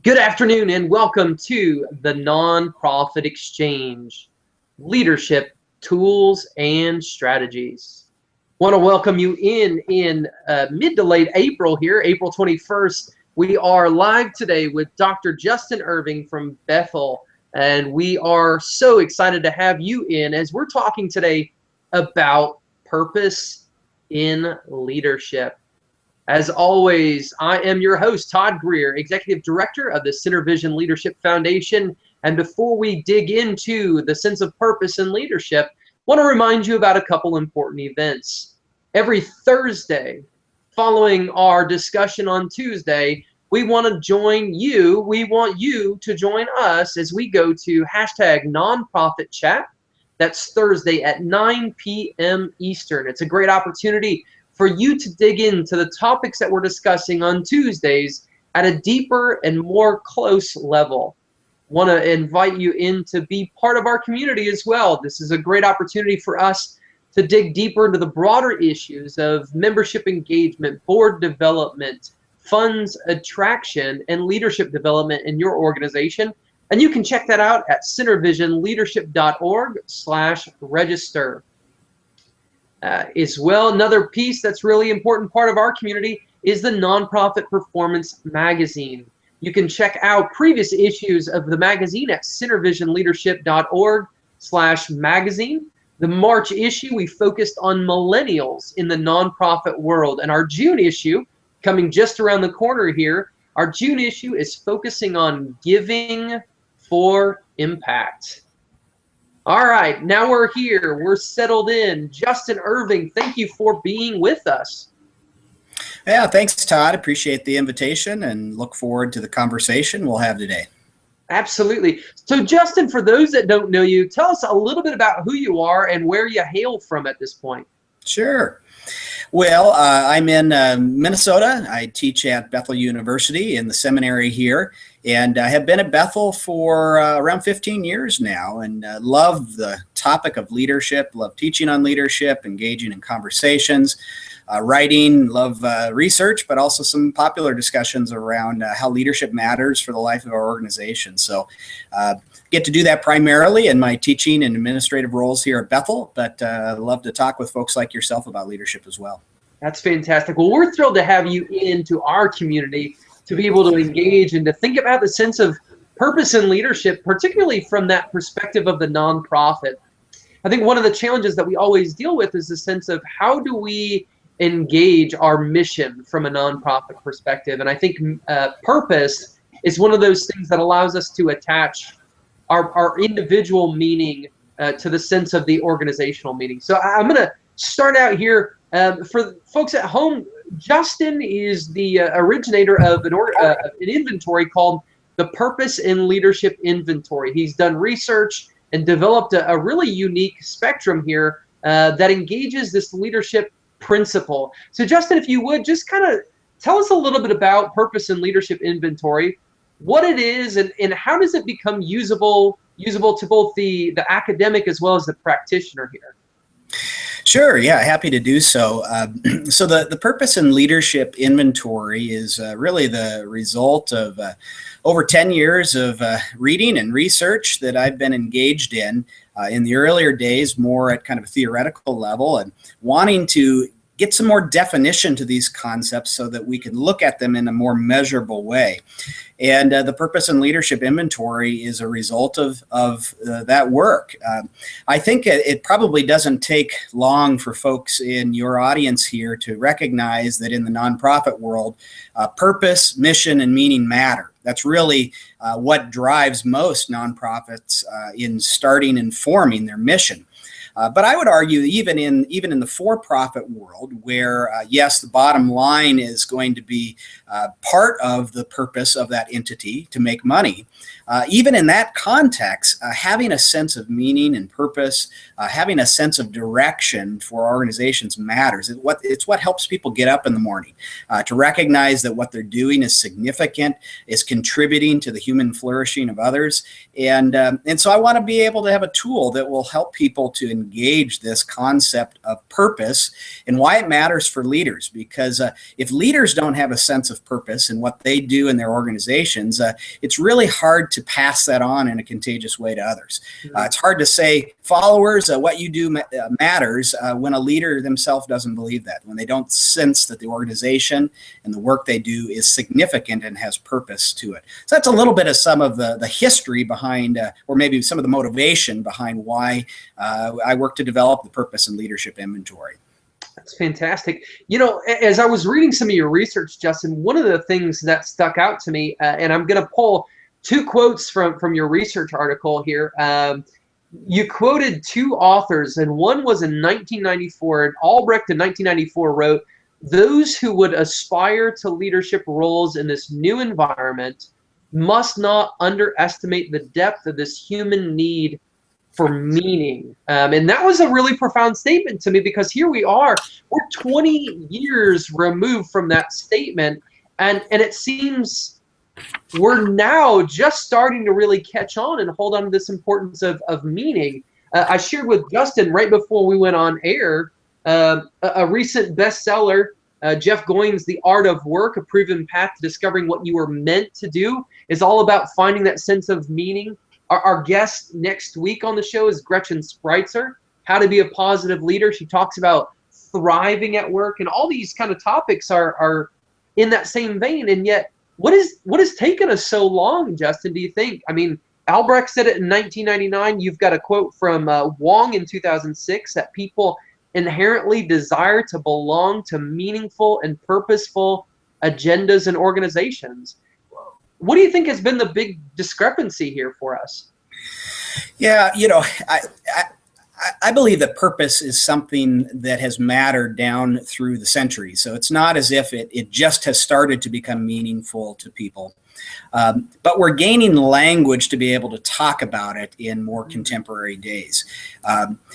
Good afternoon and welcome to the Nonprofit Exchange, Leadership Tools and Strategies. Want to welcome you in mid to late April here, April 21st. We are live today with Dr. Justin Irving from Bethel, and we are so excited to have you in as we're talking today about purpose in leadership. As always, I am your host, Todd Greer, Executive Director of the Center Vision Leadership Foundation. And before we dig into the sense of purpose in leadership, I want to remind you about a couple important events. Every Thursday, following our discussion on Tuesday, we want to join you. We want you to join us as we go to #NonprofitChat. That's Thursday at 9 p.m. Eastern. It's a great opportunity for you to dig into the topics that we're discussing on Tuesdays at a deeper and more close level. Want to invite you in to be part of our community as well. This is a great opportunity for us to dig deeper into the broader issues of membership engagement, board development, funds attraction, and leadership development in your organization. And you can check that out at centervisionleadership.org/register. As well, another piece that's really important part of our community is the Nonprofit Performance Magazine. You can check out previous issues of the magazine at centervisionleadership.org/magazine. The March issue, we focused on millennials in the nonprofit world. And our June issue, coming just around the corner here, our June issue is focusing on giving for impact. All right, now we're here. We're settled in. Justin Irving, thank you for being with us. Yeah, thanks, Todd. Appreciate the invitation and look forward to the conversation we'll have today. Absolutely. So, Justin, for those that don't know you, tell us a little bit about who you are and where you hail from at this point. Sure. Well, I'm in Minnesota. I teach at Bethel University in the seminary here, and I have been at Bethel for around 15 years now, and love the topic of leadership, love teaching on leadership, engaging in conversations, writing, love research, but also some popular discussions around how leadership matters for the life of our organization. So get to do that primarily in my teaching and administrative roles here at Bethel, but love to talk with folks like yourself about leadership as well. That's fantastic. Well, we're thrilled to have you into our community to be able to engage and to think about the sense of purpose in leadership, particularly from that perspective of the nonprofit. I think one of the challenges that we always deal with is the sense of how do we engage our mission from a nonprofit perspective. And I think purpose is one of those things that allows us to attach our individual meaning to the sense of the organizational meaning. So I'm going to start out here. For folks at home, Justin is the originator of an inventory called the Purpose in Leadership Inventory. He's done research and developed a really unique spectrum here that engages this leadership principle. So Justin, if you would just kind of tell us a little bit about Purpose in Leadership Inventory, what it is, and how does it become usable to both the academic as well as the practitioner here? Sure. Yeah, happy to do so. So the Purpose in Leadership Inventory is really the result of over 10 years of reading and research that I've been engaged in the earlier days, more at kind of a theoretical level, and wanting to get some more definition to these concepts so that we can look at them in a more measurable way. And the Purpose in Leadership Inventory is a result of that work. I think it probably doesn't take long for folks in your audience here to recognize that in the nonprofit world, purpose, mission, and meaning matter. That's really what drives most nonprofits in starting and forming their mission. But I would argue even in the for-profit world where, yes, the bottom line is going to be part of the purpose of that entity to make money, even in that context, having a sense of meaning and purpose, having a sense of direction for organizations matters. It's what helps people get up in the morning, to recognize that what they're doing is significant, is contributing to the human flourishing of others. And so I want to be able to have a tool that will help people to engage this concept of purpose and why it matters for leaders. Because if leaders don't have a sense of purpose in what they do in their organizations, it's really hard to pass that on in a contagious way to others. It's hard to say, followers, what you do matters when a leader themselves doesn't believe that, when they don't sense that the organization and the work they do is significant and has purpose to it. So that's a little bit of some of the history behind, or maybe some of the motivation behind why I work to develop the Purpose and Leadership Inventory. That's fantastic. You know, as I was reading some of your research, Justin, one of the things that stuck out to me, and I'm going to pull two quotes from your research article here. You quoted two authors, and one was in 1994, and Albrecht in 1994 wrote, "Those who would aspire to leadership roles in this new environment must not underestimate the depth of this human need for meaning." And that was a really profound statement to me, because here we are, we're 20 years removed from that statement, and it seems we're now just starting to really catch on and hold on to this importance of meaning. I shared with Justin right before we went on air a recent bestseller, Jeff Goins' The Art of Work, A Proven Path to Discovering What You Were Meant to Do, is all about finding that sense of meaning. Our guest next week on the show is Gretchen Spreitzer, How to Be a Positive Leader. She talks about thriving at work, and all these kind of topics are in that same vein. And yet, what has taken us so long, Justin, do you think? I mean, Albrecht said it in 1999. You've got a quote from Wong in 2006 that people inherently desire to belong to meaningful and purposeful agendas and organizations. What do you think has been the big discrepancy here for us? Yeah, you know, I believe that purpose is something that has mattered down through the centuries. So it's not as if it just has started to become meaningful to people. But we're gaining language to be able to talk about it in more contemporary days.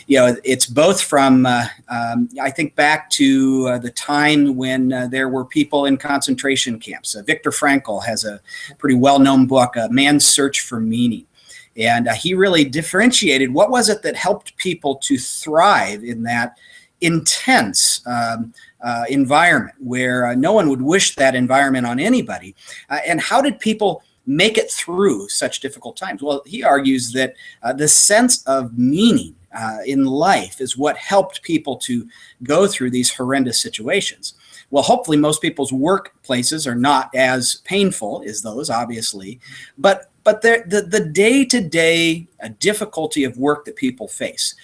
You know, it's both from, I think back to the time when there were people in concentration camps. Viktor Frankl has a pretty well-known book, Man's Search for Meaning. And he really differentiated what was it that helped people to thrive in that intense environment where no one would wish that environment on anybody. And how did people make it through such difficult times? Well, he argues that the sense of meaning in life is what helped people to go through these horrendous situations. Well, hopefully most people's workplaces are not as painful as those, obviously, but the day-to-day difficulty of work that people face.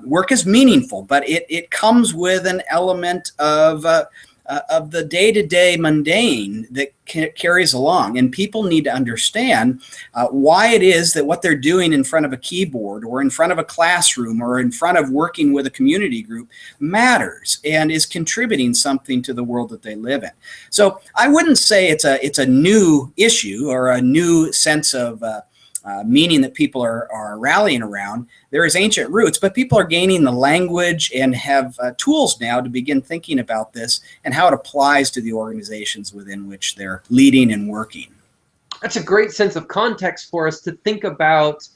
Work is meaningful, but it comes with an element of the day-to-day mundane that carries along. And people need to understand why it is that what they're doing in front of a keyboard or in front of a classroom or in front of working with a community group matters and is contributing something to the world that they live in. So I wouldn't say it's a new issue or a new sense of meaning that people are rallying around. There is ancient roots, but people are gaining the language and have tools now to begin thinking about this and how it applies to the organizations within which they're leading and working. That's a great sense of context for us to think about.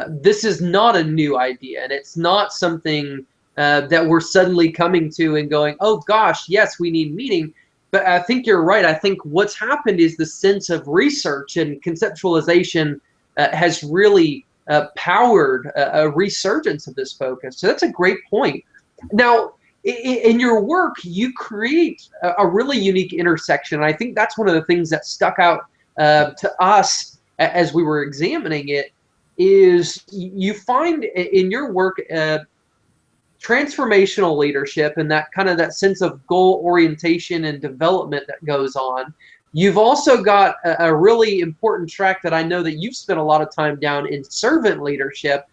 This is not a new idea, and it's not something that we're suddenly coming to and going, oh gosh, yes, we need meaning. But I think you're right. I think what's happened is the sense of research and conceptualization has really powered a resurgence of this focus. So that's a great point. Now, in your work, you create a really unique intersection. And I think that's one of the things that stuck out to us as we were examining it, is you find in your work transformational leadership and that kind of that sense of goal orientation and development that goes on. You've also got a really important track that I know that you've spent a lot of time down in servant leadership,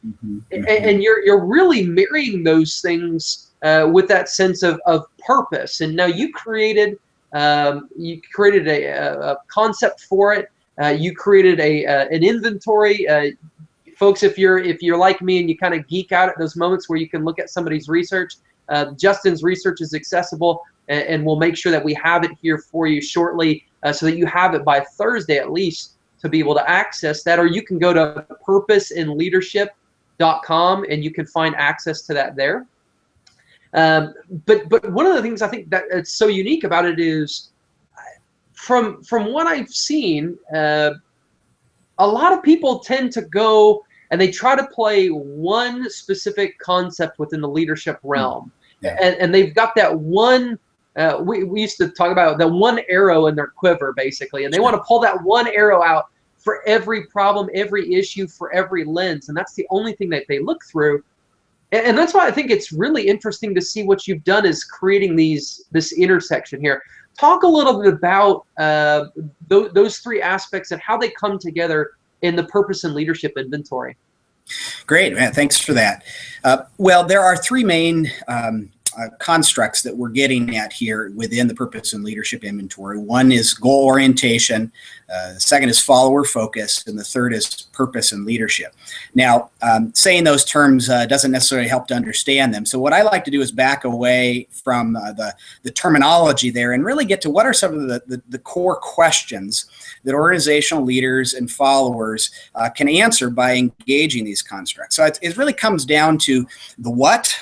and you're really marrying those things with that sense of purpose. And now you created a concept for it. You created an inventory. Folks, if you're like me and you kind of geek out at those moments where you can look at somebody's research, Justin's research is accessible, and we'll make sure that we have it here for you shortly. So that you have it by Thursday at least to be able to access that. Or you can go to purposeinleadership.com and you can find access to that there. But one of the things I think that it's so unique about it is, from what I've seen, a lot of people tend to go and they try to play one specific concept within the leadership realm. Yeah. And they've got that one, we used to talk about the one arrow in their quiver, basically, and they want to pull that one arrow out for every problem, every issue, for every lens, and that's the only thing that they look through. And that's why I think it's really interesting to see what you've done is creating this intersection here. Talk a little bit about those three aspects and how they come together in the purpose and leadership inventory. Great, man. Thanks for that. Well, there are three main constructs that we're getting at here within the purpose and leadership inventory. One is goal orientation, the second is follower focus, and the third is purpose and leadership. Now, saying those terms doesn't necessarily help to understand them. So what I like to do is back away from the terminology there and really get to what are some of the core questions that organizational leaders and followers can answer by engaging these constructs. So it really comes down to the what,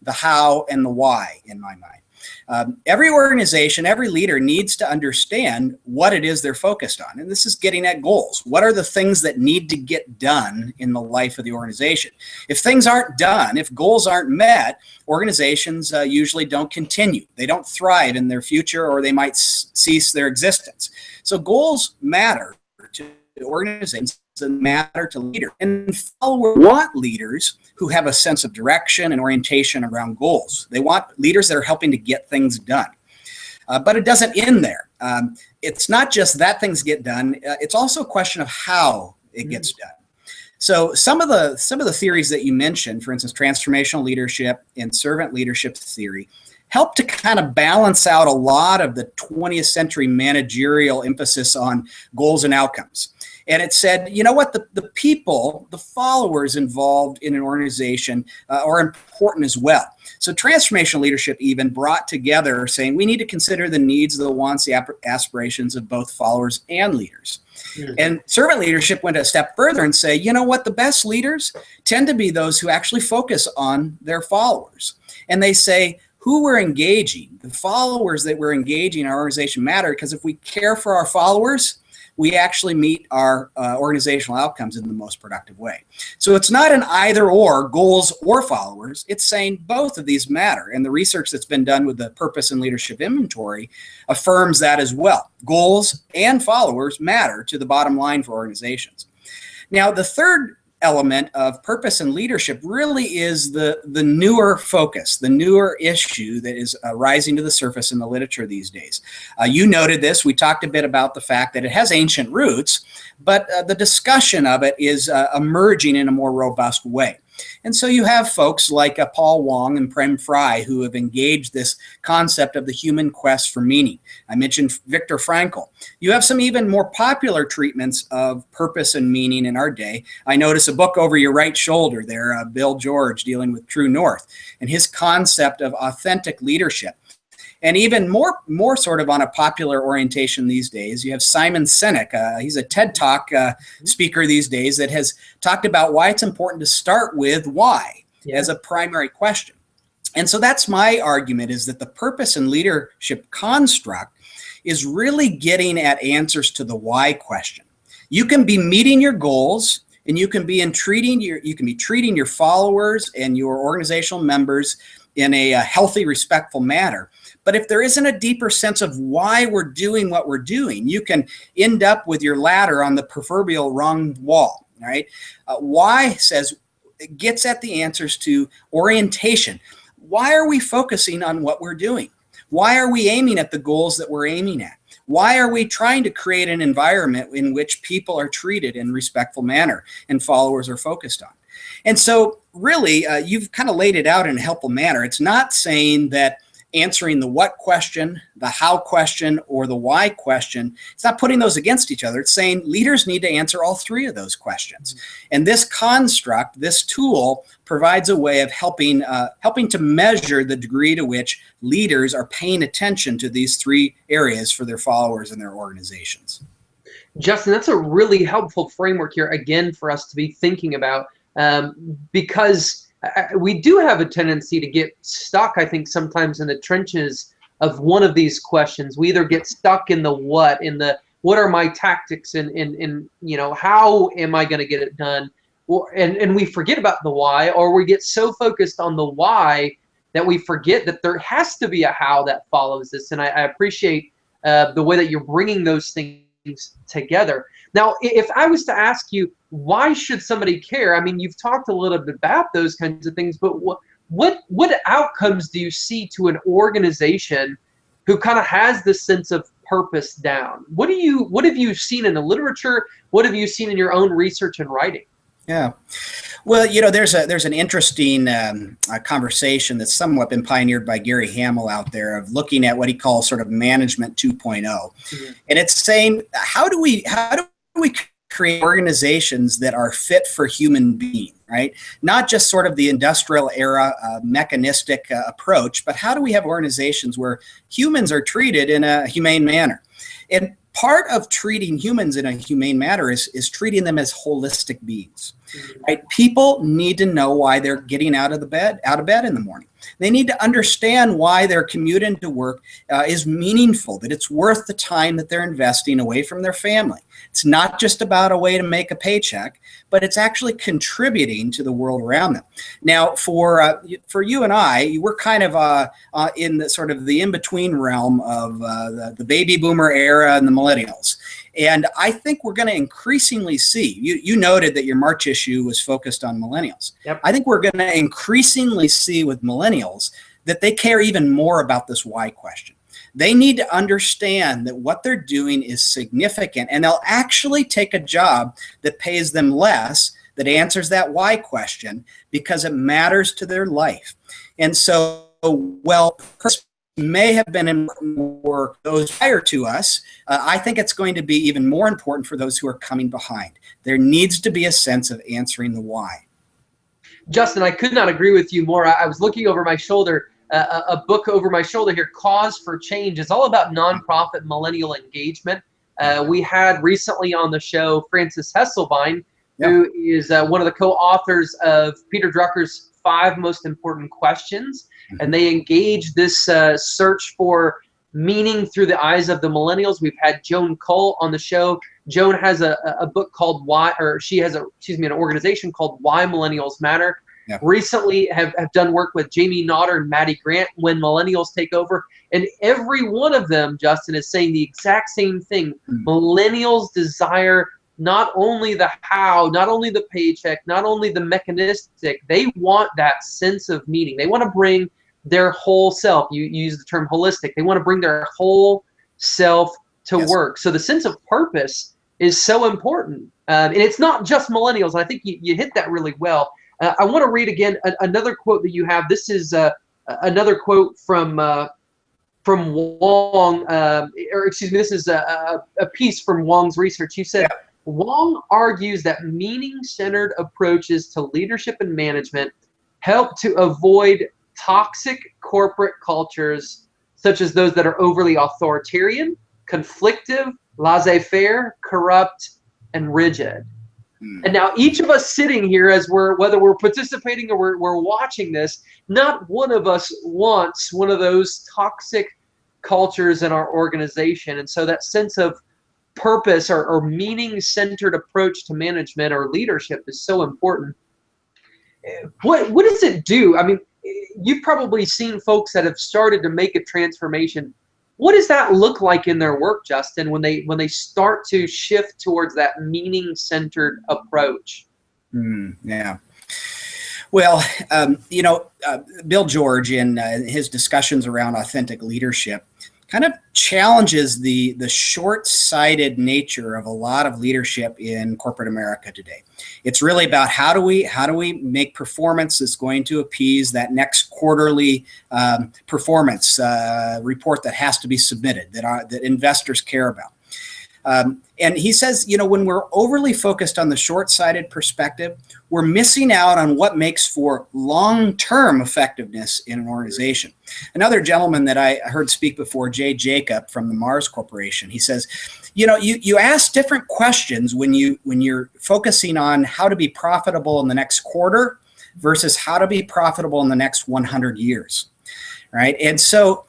the how, and the why in my mind. Every organization, every leader needs to understand what it is they're focused on. And this is getting at goals. What are the things that need to get done in the life of the organization? If things aren't done, if goals aren't met, organizations usually don't continue. They don't thrive in their future, or they might cease their existence. So goals matter to organizations and matter to leaders. And followers want leaders who have a sense of direction and orientation around goals. They want leaders that are helping to get things done. But it doesn't end there. It's not just that things get done. It's also a question of how it gets done. So some of the theories that you mentioned, for instance, transformational leadership and servant leadership theory, help to kind of balance out a lot of the 20th century managerial emphasis on goals and outcomes. And it said, you know what, the people, the followers involved in an organization are important as well. So transformational leadership even brought together saying we need to consider the needs, the wants, the aspirations of both followers and leaders. Mm-hmm. And servant leadership went a step further and say, you know what, the best leaders tend to be those who actually focus on their followers. And they say, who we're engaging, the followers that we're engaging in our organization matter, because if we care for our followers, we actually meet our organizational outcomes in the most productive way. So it's not an either or, goals or followers. It's saying both of these matter. And the research that's been done with the purpose and leadership inventory affirms that as well. Goals and followers matter to the bottom line for organizations. Now, the third element of purpose and leadership really is the newer focus, the newer issue that is rising to the surface in the literature these days. You noted this. We talked a bit about the fact that it has ancient roots, but the discussion of it is emerging in a more robust way. And so you have folks like Paul Wong and Prem Fry who have engaged this concept of the human quest for meaning. I mentioned Viktor Frankl. You have some even more popular treatments of purpose and meaning in our day. I notice a book over your right shoulder there, Bill George, dealing with True North, and his concept of authentic leadership. And even more sort of on a popular orientation these days, you have Simon Sinek. He's a TED Talk speaker these days that has talked about why it's important to start with why as a primary question. And so that's my argument, is that the purpose and leadership construct is really getting at answers to the why question. You can be meeting your goals, and you can be treating your followers and your organizational members in a healthy, respectful manner. But if there isn't a deeper sense of why we're doing what we're doing, you can end up with your ladder on the proverbial wrong wall, right? Why gets at the answers to orientation. Why are we focusing on what we're doing? Why are we aiming at the goals that we're aiming at? Why are we trying to create an environment in which people are treated in a respectful manner and followers are focused on? And so really, you've kind of laid it out in a helpful manner. It's not saying that answering the what question, the how question, or the why question, it's not putting those against each other. It's saying leaders need to answer all three of those questions. And this construct, this tool, provides a way of helping to measure the degree to which leaders are paying attention to these three areas for their followers and their organizations. Justin, that's a really helpful framework here, again, for us to be thinking about because we do have a tendency to get stuck, I think, sometimes in the trenches of one of these questions. We either get stuck in the what are my tactics, and you know, how am I going to get it done? And we forget about the why, or we get so focused on the why that we forget that there has to be a how that follows this. And I appreciate the way that you're bringing those things together. Now, if I was to ask you, why should somebody care? I mean, you've talked a little bit about those kinds of things, but what outcomes do you see to an organization who kind of has this sense of purpose down? What have you seen in the literature? What have you seen in your own research and writing? Yeah. Well, you know, there's an interesting conversation that's somewhat been pioneered by Gary Hamel out there of looking at what he calls sort of management 2.0. Mm-hmm. And it's saying, how do we create organizations that are fit for human being, right? Not just sort of the industrial era mechanistic approach, but how do we have organizations where humans are treated in a humane manner? And part of treating humans in a humane manner is treating them as holistic beings, right? People need to know why they're getting out of bed in the morning. They need to understand why their commute into work is meaningful, that it's worth the time that they're investing away from their family. It's not just about a way to make a paycheck, but it's actually contributing to the world around them. Now, for you and I, we're kind of in the sort of the in-between realm of the baby boomer era and the millennials. And I think we're going to increasingly see, you noted that your March issue was focused on millennials. Yep. I think we're going to increasingly see with millennials that they care even more about this why question. They need to understand that what they're doing is significant, and they'll actually take a job that pays them less, that answers that why question, because it matters to their life. And so, well, may have been important for those prior to us. I think it's going to be even more important for those who are coming behind. There needs to be a sense of answering the why. Justin, I could not agree with you more. I was looking over my shoulder, a book over my shoulder here, Cause for Change. It's all about nonprofit millennial engagement. We had recently on the show Frances Hesselbein, who is one of the co-authors of Peter Drucker's 5 Most Important Questions. And they engage this search for meaning through the eyes of the millennials. We've had Joan Cole on the show. Joan has a book called she has an organization called Why Millennials Matter. Yep. Recently have done work with Jamie Nodder and Maddie Grant, When Millennials Take Over. And every one of them, Justin, is saying the exact same thing. Millennials desire not only the how, not only the paycheck, not only the mechanistic, they want that sense of meaning. They want to bring their whole self. You use the term holistic. They want to bring their whole self to work. So the sense of purpose is so important. And it's not just millennials. And I think you hit that really well. I want to read again another quote that you have. This is another quote from Wong, this is a piece from Wong's research. He said, Wong argues that meaning-centered approaches to leadership and management help to avoid toxic corporate cultures such as those that are overly authoritarian, conflictive, laissez-faire, corrupt, and rigid. And now each of us sitting here, whether we're participating or we're watching this, not one of us wants one of those toxic cultures in our organization. And so that sense of purpose or meaning-centered approach to management or leadership is so important. What does it do? I mean, you've probably seen folks that have started to make a transformation. What does that look like in their work, Justin, when they start to shift towards that meaning-centered approach? Yeah. Well, Bill George in his discussions around authentic leadership kind of challenges the short-sighted nature of a lot of leadership in corporate America today. It's really about how do we make performance that's going to appease that next quarterly performance report that has to be submitted, that investors care about. And he says, when we're overly focused on the short-sighted perspective, we're missing out on what makes for long-term effectiveness in an organization. Another gentleman that I heard speak before, Jay Jacob from the Mars Corporation, he says, you ask different questions when you're focusing on how to be profitable in the next quarter versus how to be profitable in the next 100 years, right? And so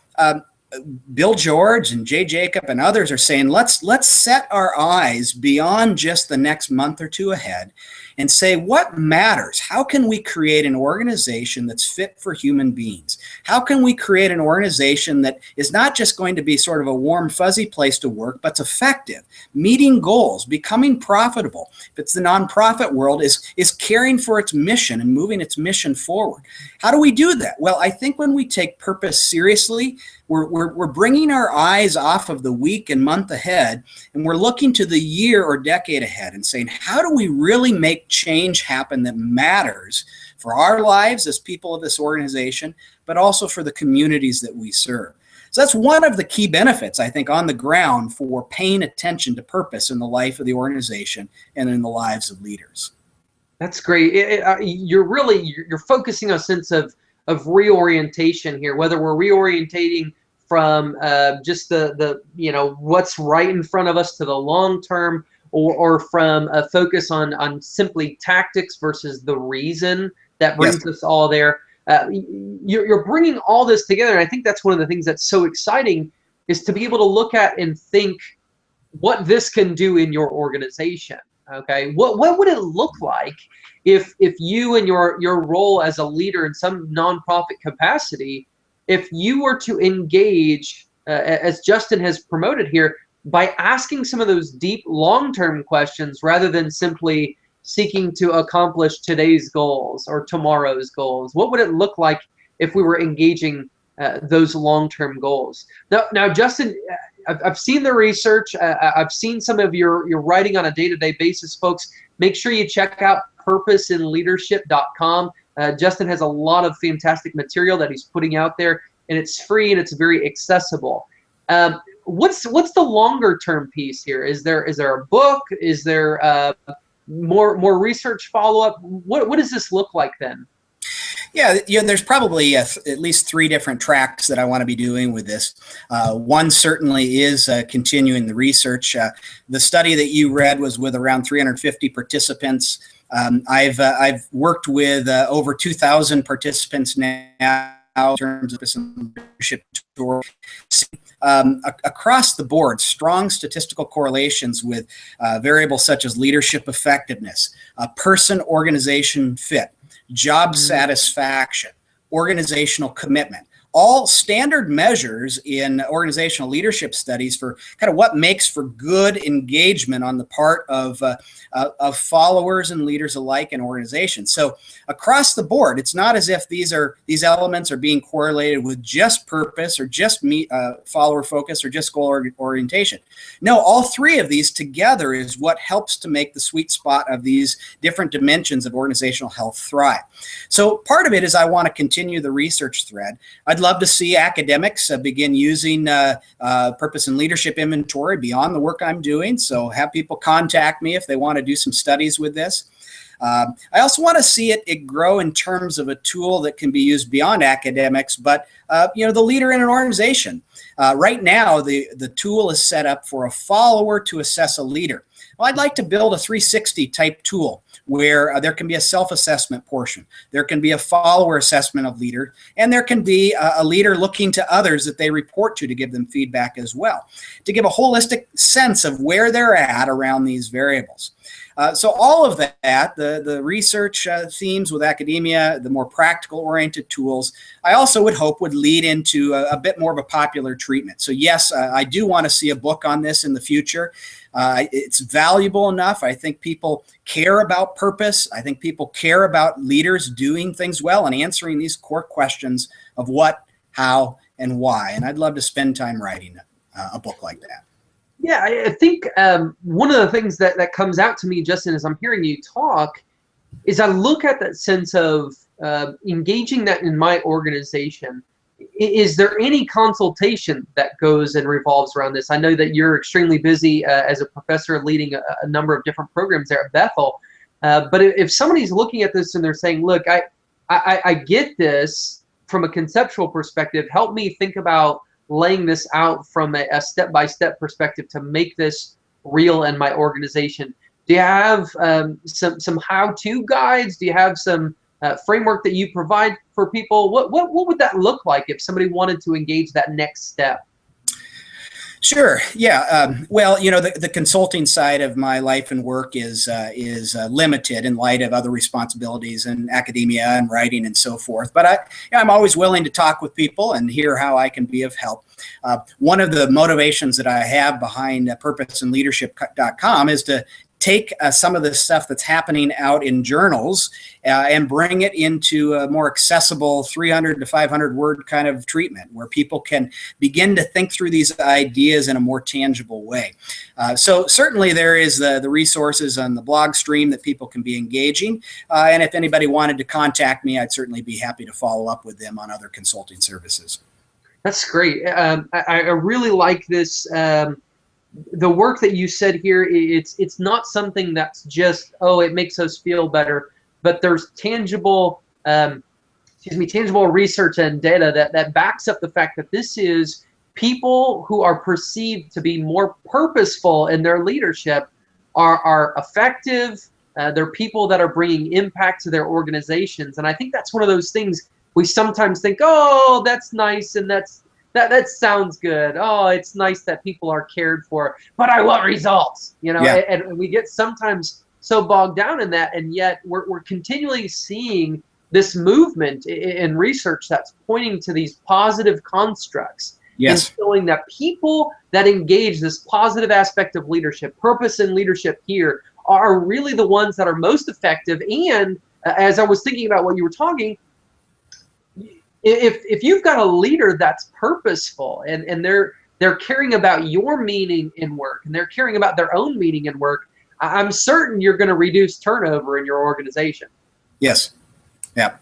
Bill George and Jay Jacob and others are saying, let's set our eyes beyond just the next month or two ahead and say, what matters? How can we create an organization that's fit for human beings? How can we create an organization that is not just going to be sort of a warm, fuzzy place to work, but it's effective, meeting goals, becoming profitable? If it's the nonprofit world, is caring for its mission and moving its mission forward. How do we do that? Well, I think when we take purpose seriously, we're bringing our eyes off of the week and month ahead, and we're looking to the year or decade ahead and saying, how do we really make change happen that matters for our lives as people of this organization, but also for the communities that we serve? So that's one of the key benefits, I think, on the ground for paying attention to purpose in the life of the organization and in the lives of leaders. That's great. You're focusing on a sense of reorientation here, whether we're reorientating from just the what's right in front of us to the long term, or from a focus on simply tactics versus the reason that brings us all there. You're bringing all this together, and I think that's one of the things that's so exciting, is to be able to look at and think what this can do in your organization. Okay, what would it look like if you and your role as a leader in some nonprofit capacity, if you were to engage, as Justin has promoted here, by asking some of those deep long-term questions rather than simply seeking to accomplish today's goals or tomorrow's goals? What would it look like if we were engaging those long-term goals? Now, Justin, I've seen the research. I've seen some of your writing on a day-to-day basis, folks. Make sure you check out purposeinleadership.com. Justin has a lot of fantastic material that he's putting out there, and it's free and it's very accessible. What's the longer term piece here? Is there a book? Is there more research follow up? What does this look like then? Yeah, there's probably at least 3 different tracks that I want to be doing with this. One certainly is continuing the research. The study that you read was with around 350 participants. I've worked with over 2,000 participants now in terms of this leadership tour. Across the board, strong statistical correlations with variables such as leadership effectiveness, person-organization fit, job satisfaction, organizational commitment, all standard measures in organizational leadership studies for kind of what makes for good engagement on the part of followers and leaders alike in organizations. So across the board, it's not as if these elements are being correlated with just purpose or just follower focus or just goal orientation. No, all 3 of these together is what helps to make the sweet spot of these different dimensions of organizational health thrive. So part of it is I want to continue the research thread. I'd love to see academics begin using purpose and leadership inventory beyond the work I'm doing. So have people contact me if they want to do some studies with this. I also want to see it grow in terms of a tool that can be used beyond academics, but the leader in an organization. Right now, the tool is set up for a follower to assess a leader. Well, I'd like to build a 360 type tool where there can be a self-assessment portion. There can be a follower assessment of leader, and there can be a leader looking to others that they report to give them feedback as well, to give a holistic sense of where they're at around these variables. So all of that, the research themes with academia, the more practical oriented tools, I also would hope would lead into a bit more of a popular treatment. So yes, I do want to see a book on this in the future. It's valuable enough. I think people care about purpose. I think people care about leaders doing things well and answering these core questions of what, how, and why. And I'd love to spend time writing a book like that. Yeah, I think one of the things that comes out to me, Justin, as I'm hearing you talk, is I look at that sense of engaging that in my organization. Is there any consultation that goes and revolves around this? I know that you're extremely busy as a professor leading a number of different programs there at Bethel. But if somebody's looking at this and they're saying, look, I get this from a conceptual perspective, help me think about laying this out from a step-by-step perspective to make this real in my organization. Do you have some how-to guides? Do you have some framework that you provide for people? What would that look like if somebody wanted to engage that next step? Sure. Yeah. Well, the consulting side of my life and work is limited in light of other responsibilities in academia and writing and so forth. But I'm always willing to talk with people and hear how I can be of help. One of the motivations that I have behind purposeandleadership.com is to take some of the stuff that's happening out in journals and bring it into a more accessible 300 to 500 word kind of treatment where people can begin to think through these ideas in a more tangible way. So certainly there is the resources on the blog stream that people can be engaging. And if anybody wanted to contact me, I'd certainly be happy to follow up with them on other consulting services. That's great. I really like this. The work that you said here, it's not something that's just, oh, it makes us feel better, but there's tangible research and data that backs up the fact that this is people who are perceived to be more purposeful in their leadership are effective. They're people that are bringing impact to their organizations. And I think that's one of those things we sometimes think, oh, that's nice and that sounds good. Oh, it's nice that people are cared for, but I want results, Yeah. And we get sometimes so bogged down in that, and yet we're continually seeing this movement in research that's pointing to these positive constructs. Yes. And showing that people that engage this positive aspect of leadership, purpose and leadership here, are really the ones that are most effective. And as I was thinking about what you were talking, if you've got a leader that's purposeful and they're caring about your meaning in work and they're caring about their own meaning in work, I'm certain you're going to reduce turnover in your organization. Yes. Yeah.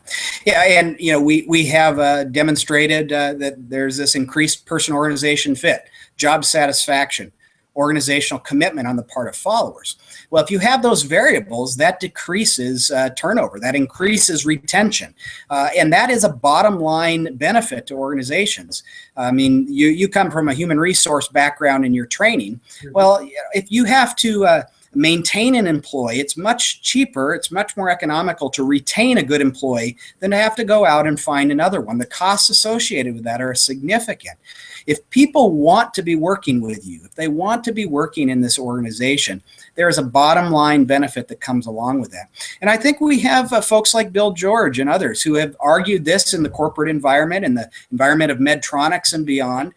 Yeah. And, we have demonstrated that there's this increased person-organization fit, job satisfaction, organizational commitment on the part of followers. Well, if you have those variables, that decreases turnover, that increases retention. And that is a bottom line benefit to organizations. I mean, you come from a human resource background in your training. Well, if you have to maintain an employee, it's much cheaper, it's much more economical to retain a good employee than to have to go out and find another one. The costs associated with that are significant. If people want to be working with you, if they want to be working in this organization, there is a bottom line benefit that comes along with that. And I think we have folks like Bill George and others who have argued this in the corporate environment, in the environment of Medtronics and beyond.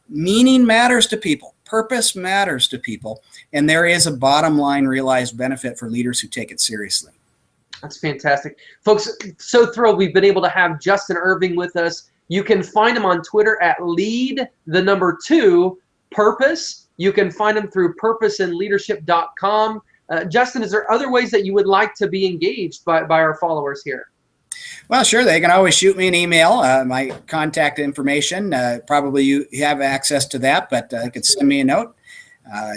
Meaning matters to people. Purpose matters to people. And there is a bottom line realized benefit for leaders who take it seriously. That's fantastic. Folks, so thrilled we've been able to have Justin Irving with us. You can find him on Twitter at lead2purpose. You can find him through purposeandleadership.com. Justin, is there other ways that you would like to be engaged by our followers here? Well, sure. They can always shoot me an email. My contact information, probably you have access to that, but you can send me a note,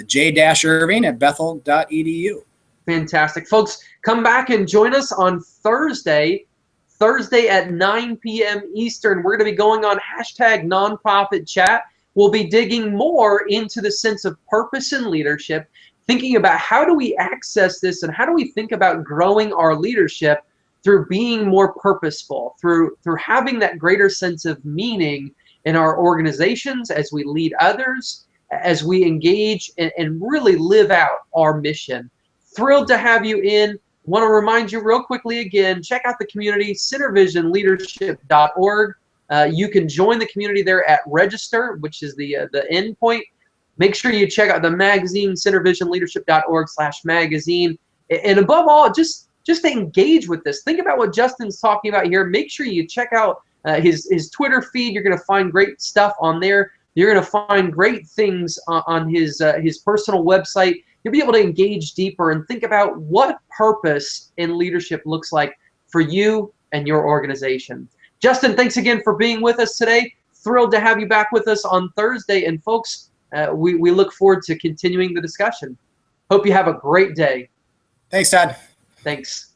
j-irving@bethel.edu. Fantastic. Folks, come back and join us on Thursday at 9 p.m. Eastern. We're going to be going on #nonprofitchat. We'll be digging more into the sense of purpose and leadership, thinking about how do we access this and how do we think about growing our leadership through being more purposeful, through having that greater sense of meaning in our organizations as we lead others, as we engage and really live out our mission. Thrilled to have you in. Want to remind you real quickly again, check out the community, centervisionleadership.org. You can join the community there at register, which is the end point. Make sure you check out the magazine, centervisionleadership.org/magazine. And above all, just engage with this. Think about what Justin's talking about here. Make sure you check out his Twitter feed. You're going to find great stuff on there. You're going to find great things on his personal website. You'll be able to engage deeper and think about what purpose in leadership looks like for you and your organization. Justin, thanks again for being with us today. Thrilled to have you back with us on Thursday. And folks, we look forward to continuing the discussion. Hope you have a great day. Thanks, Todd. Thanks.